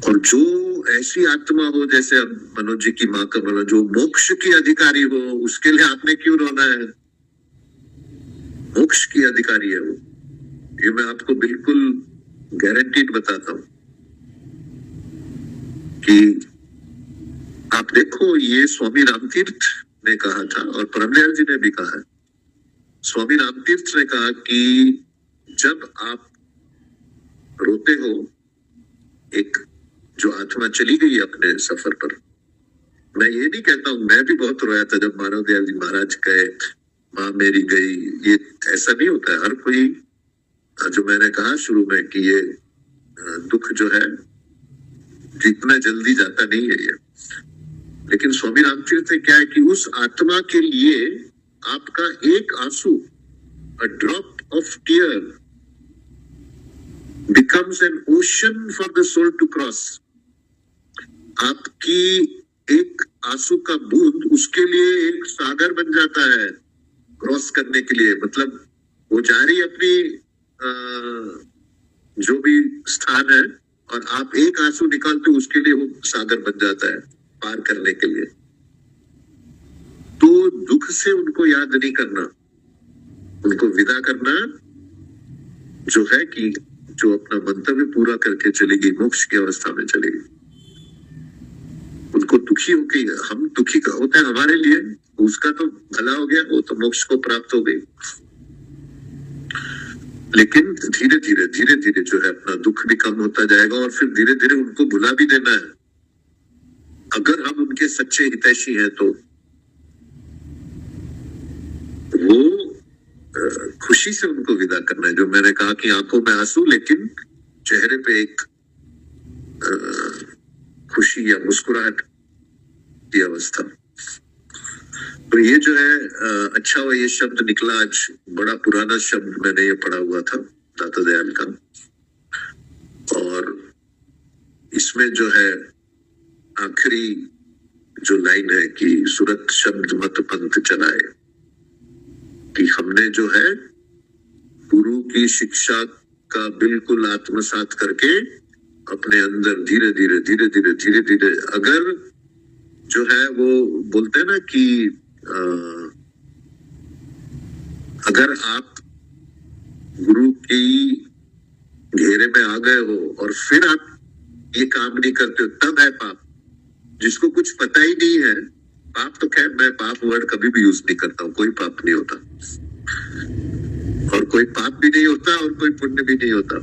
और जो ऐसी आत्मा हो जैसे अब मनोज जी की माँ का बोला, जो मोक्ष की अधिकारी हो, उसके लिए आपने क्यों रोना है? मोक्ष की अधिकारी है वो, ये मैं आपको बिल्कुल गारंटीड बताता हूं कि आप देखो, ये स्वामी रामतीर्थ ने कहा था और परमदयाल जी ने भी कहा है। स्वामी रामतीर्थ ने कहा कि जब आप रोते हो, एक जो आत्मा चली गई अपने सफर पर, मैं ये नहीं कहता हूं, मैं भी बहुत रोया था जब मानव दयाल जी महाराज गए, माँ मेरी गई, ये ऐसा नहीं होता है। हर कोई, जो मैंने कहा शुरू में कि ये दुख जो है जितना जल्दी जाता नहीं है ये, लेकिन स्वामी रामतीर्थ क्या है कि उस आत्मा के लिए आपका एक आंसू, a drop of tear becomes an ocean for the soul to cross. आपकी एक आंसू का बूंद उसके लिए एक सागर बन जाता है क्रॉस करने के लिए। मतलब वो जा रही अपनी जो भी स्थान है, और आप एक आंसू निकालते हो, उसके लिए वो सागर बन जाता है पार करने के लिए। तो दुख से उनको याद नहीं करना, उनको विदा करना जो है कि जो अपना मंतव्य पूरा करके चलेगी, मोक्ष की अवस्था में चलेगी, उनको दुखी होके, हम दुखी होते हैं हमारे लिए, उसका तो भला हो गया, वो तो मोक्ष को प्राप्त हो गई। लेकिन धीरे धीरे जो है अपना दुख भी कम होता जाएगा, और फिर धीरे धीरे उनको भुला भी देना है, अगर हम उनके सच्चे हितैषी हैं तो। वो खुशी से उनको विदा करना है, जो मैंने कहा कि आंखों में आंसू लेकिन चेहरे पे एक खुशी या मुस्कुराहट की अवस्था। तो ये जो है अच्छा हुआ ये शब्द निकला आज, बड़ा पुराना शब्द मैंने ये पढ़ा हुआ था दाता दयाल का, और इसमें जो है आखिरी जो लाइन है कि सुरत शब्द मत पंथ चलाए, कि हमने जो है गुरु की शिक्षा का बिल्कुल आत्मसात करके अपने अंदर धीरे धीरे अगर जो है वो बोलते हैं ना कि अगर आप गुरु की घेरे में आ गए हो और फिर आप ये काम नहीं करते हो, तब है पाप। जिसको कुछ पता ही नहीं है, पाप तो खैर मैं पाप वर्ड कभी भी यूज नहीं करता हूँ, कोई पाप नहीं होता, और कोई पाप भी नहीं होता और कोई पुण्य भी नहीं होता।